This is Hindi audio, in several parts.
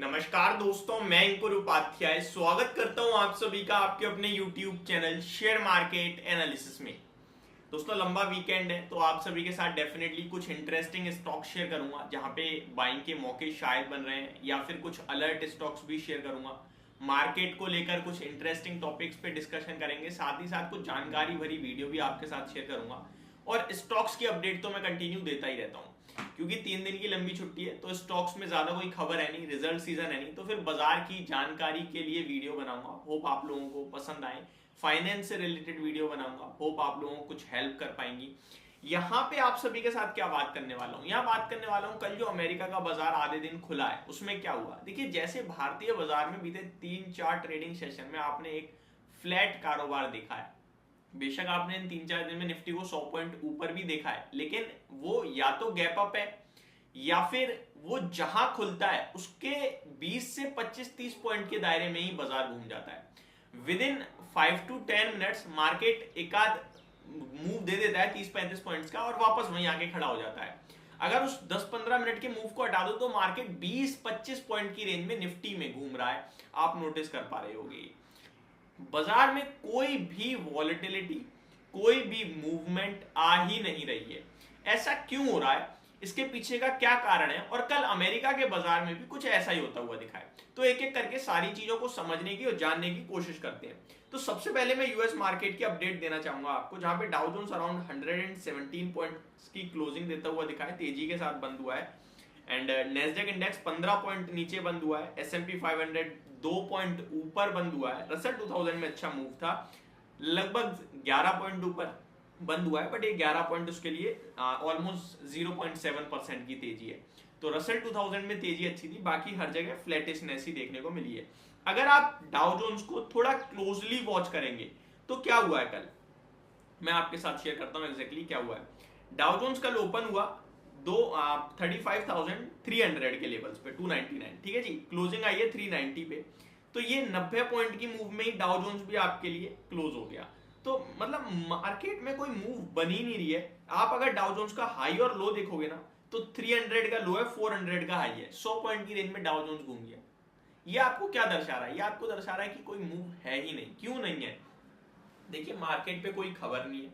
नमस्कार दोस्तों, मैं अंकुर उपाध्याय स्वागत करता हूं आप सभी का आपके अपने YouTube channel share market analysis में। दोस्तों, लंबा वीकेंड है तो आप सभी के साथ डेफिनेटली कुछ इंटरेस्टिंग स्टॉक शेयर करूंगा जहां पे बाइंग के मौके शायद बन रहे हैं, या फिर कुछ अलर्ट स्टॉक्स भी शेयर करूंगा। मार्केट को लेकर कुछ इंटरेस्टिंग टॉपिक्स पे डिस्कशन करेंगे, साथ ही साथ कुछ जानकारी भरी वीडियो भी आपके साथ शेयर करूंगा। और स्टॉक्स की अपडेट तो मैं कंटिन्यू देता ही रहता हूँ, क्योंकि 3 दिन की लंबी छुट्टी है तो स्टॉक्स में ज्यादा कोई खबर है नहीं, रिजल्ट सीजन है नहीं, तो फिर बाजार की जानकारी के लिए वीडियो बनाऊंगा। होप आप लोगों को पसंद आए। फाइनेंस से रिलेटेड वीडियो बनाऊंगा, होप आप लोगों को कुछ हेल्प कर पाएंगी। यहाँ पे आप सभी के साथ क्या बात करने वाला हूँ, यहाँ बात करने वाला हूँ कल जो अमेरिका का बाजार आधे दिन खुला है उसमें क्या हुआ। देखिए, जैसे भारतीय बाजार में बीते 3-4 ट्रेडिंग सेशन में आपने एक फ्लैट कारोबार देखा है। बेशक आपने इन 3-4 दिन में निफ्टी को 100 पॉइंट ऊपर भी देखा है, लेकिन वो या तो गैप अप है या फिर वो जहां खुलता है उसके 20 से 25-30 पॉइंट के दायरे में ही बाजार घूम जाता है। With in 5 to 10 minutes market एक आध मूव दे देता है 30-35 पॉइंट्स का और वापस वहीं आके खड़ा हो जाता है। अगर उस 10-15 मिनट के मूव को हटा दो तो मार्केट 20-25 पॉइंट की रेंज में निफ्टी में घूम रहा है। आप नोटिस कर पा रहे होंगे बाजार में कोई भी वॉलेटिलिटी, कोई भी मूवमेंट आ ही नहीं रही है। ऐसा क्यों हो रहा है, इसके पीछे का क्या कारण है, और कल अमेरिका के बाजार में भी कुछ ऐसा ही होता हुआ दिखा है। तो एक एक करके सारी चीजों को समझने की और जानने की कोशिश करते हैं। तो सबसे पहले मैं यूएस मार्केट की अपडेट देना चाहूंगा आपको, जहां पे डाउ जोन्स अराउंड 117 पॉइंट्स की क्लोजिंग देता हुआ दिखा है, तेजी के साथ बंद हुआ है। एंड नेस्डेक इंडेक्स 15 पॉइंट नीचे बंद हुआ है। S&P 500 2 पॉइंट ऊपर बंद हुआ है। रसल 2000 में अच्छा मूव था, लगभग 11 पॉइंट ऊपर बंद हुआ है, बट ये 11 पॉइंट उसके लिए ऑलमोस्ट 0.7% की तेजी है। तो रसल 2000 में तेजी अच्छी थी, बाकी हर जगह फ्लैटिशनेस ही देखने को मिली है। अगर आप डाउ जोन्स को थोड़ा क्लोजली वॉच करेंगे तो क्या हुआ है कल, मैं आपके साथ शेयर करता हूं एग्जैक्टली क्या हुआ है। डाउ जोन्स कल ओपन हुआ 35,300 के लेवल्स पे 299, ठीक है जी। क्लोजिंग आई है 390 पे, तो ये 90 पॉइंट की मूव में ही डाउ जोन्स भी आपके लिए क्लोज हो गया। तो मतलब मार्केट में कोई मूव बन ही नहीं रही है। आप अगर डाउ जोन्स का हाई और लो देखोगे ना तो 300 का लो है, 400 का हाई है, 100 पॉइंट की रेंज में डाउ जोन्स घूम गया। ये आपको क्या दर्शा रहा है, ये आपको दर्शा रहा है कि कोई मूव है ही नहीं। क्यों नहीं है? देखिए, मार्केट पे कोई खबर नहीं है,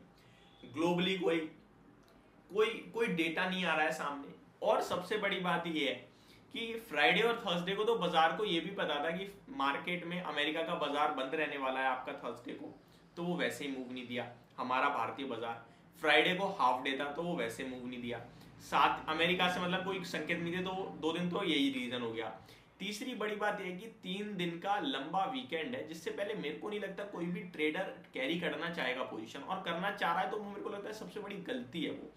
ग्लोबली कोई कोई कोई डेटा नहीं आ रहा है सामने। और सबसे बड़ी बात ये है कि फ्राइडे और थर्सडे को तो बाजार को ये भी पता था कि मार्केट में अमेरिका का बाजार बंद रहने वाला है आपका थर्सडे को, तो वो वैसे ही मूव नहीं दिया। हमारा भारतीय बाजार फ्राइडे को हाफ डे था तो वो वैसे मूव नहीं दिया। साथ अमेरिका से मतलब कोई संकेत नहीं थे, तो 2 दिन तो यही रीजन हो गया। तीसरी बड़ी बात यह कि 3 दिन का लंबा वीकेंड है, जिससे पहले मेरे को नहीं लगता कोई भी ट्रेडर कैरी करना चाहेगा पोजीशन, और करना चाह रहा है तो वो मेरे को लगता है सबसे बड़ी गलती है वो।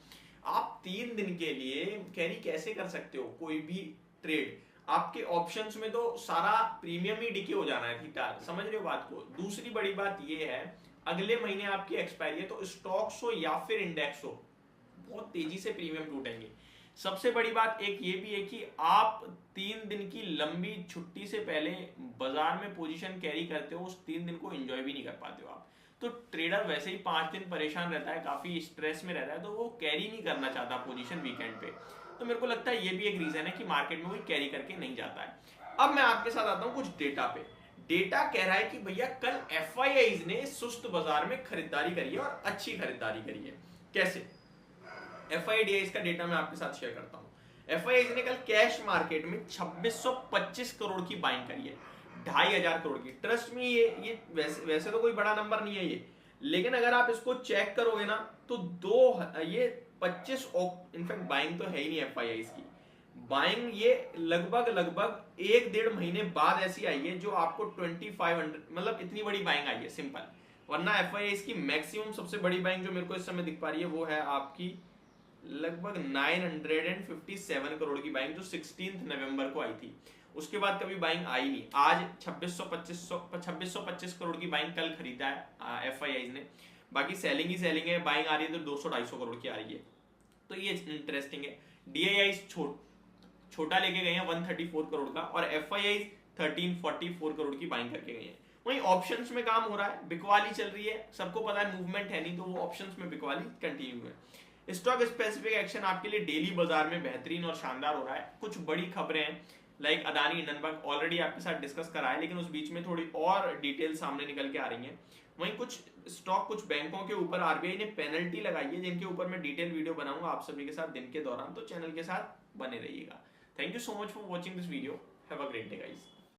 आप 3 दिन के लिए कैरी कैसे कर सकते हो कोई भी ट्रेड? आपके ऑप्शंस में तो सारा प्रीमियम ही डिके हो जाना है, थीटा, समझ रहे हो बात को। दूसरी बड़ी बात ये है, अगले महीने आपकी एक्सपायरी है, तो स्टॉक्स हो या फिर इंडेक्स हो, बहुत तेजी से प्रीमियम टूटेंगे। सबसे बड़ी बात एक ये भी है कि आप 3 दिन की लंबी छुट्टी से पहले बाजार में पोजीशन कैरी करते हो, उस 3 दिन को एंजॉय भी नहीं कर पाते हो आप। तो ट्रेडर वैसे ही 5 दिन परेशान रहता है, काफी स्ट्रेस में रहता है, तो वो कैरी नहीं करना चाहता पोजीशन वीकेंड पे। तो मेरे को लगता है ये भी एक रीजन है कि मार्केट में कोई कैरी करके नहीं जाता है। अब मैं आपके साथ आता हूं कुछ डेटा पे। डेटा कह रहा है कि भैया कल FIIs ने सुस्त बाजार में खरीदारी करी है और अच्छी खरीदारी करी है। कैसे? FIDIs का डेटा मैं आपके साथ शेयर करता हूं। FIIs ने कल कैश मार्केट में 2625 करोड़ की बाइंग करी है, 2500 करोड़ की। ट्रस्ट में ये वैसे तो कोई बड़ा नंबर नहीं है ये, लेकिन अगर आप इसको चेक करोगे ना तो ये 25 इनफैक्ट बाइंग तो है ही नहीं FIIs की। बाइंग ये लगभग 1-1.5 महीने बाद ऐसी आई है जो आपको 2500, मतलब इतनी बड़ी बाइंग आई है सिंपल। वरना FIIs की मैक्सिमम सबसे बड़ी बाइंग जो मेरे को इस समय दिख पा रही है वो है आपकी लगभग 957 करोड़ की बाइंग, जो 16 नवंबर को आई थी। उसके बाद कभी बाइंग आई नहीं। आज 2625 करोड़ की बाइंग कल खरीदा है FIIs ने। बाकी सेलिंग ही सेलिंग है, बाइंग आ रही है तो 200-250 करोड़ की आ रही है, तो ये इंटरेस्टिंग है। DIIs छोटा लेके गए हैं 134 करोड़ का, और FIIs 1344 करोड़ की बाइंग करके गए हैं। वहीं ऑप्शंस में काम हो रहा है, बिकवाली चल रही है, सबको पता है मूवमेंट है नहीं, तो वो ऑप्शंस में बिकवाली कंटिन्यू है। स्टॉक स्पेसिफिक एक्शन आपके लिए डेली बाजार में बेहतरीन और शानदार हो रहा है। कुछ बड़ी खबरें हैं, लाइक अदानी हिंडनबर्ग ऑलरेडी आपके साथ डिस्कस करा है, लेकिन उस बीच में थोड़ी और डिटेल सामने निकल के आ रही हैं। वहीं कुछ स्टॉक, कुछ बैंकों के ऊपर आरबीआई ने पेनल्टी लगाई है, जिनके ऊपर मैं डिटेल वीडियो बनाऊंगा आप सभी के साथ दिन के दौरान, तो चैनल के साथ बने रहिएगा। Thank you so much for watching this video. Have a great day guys.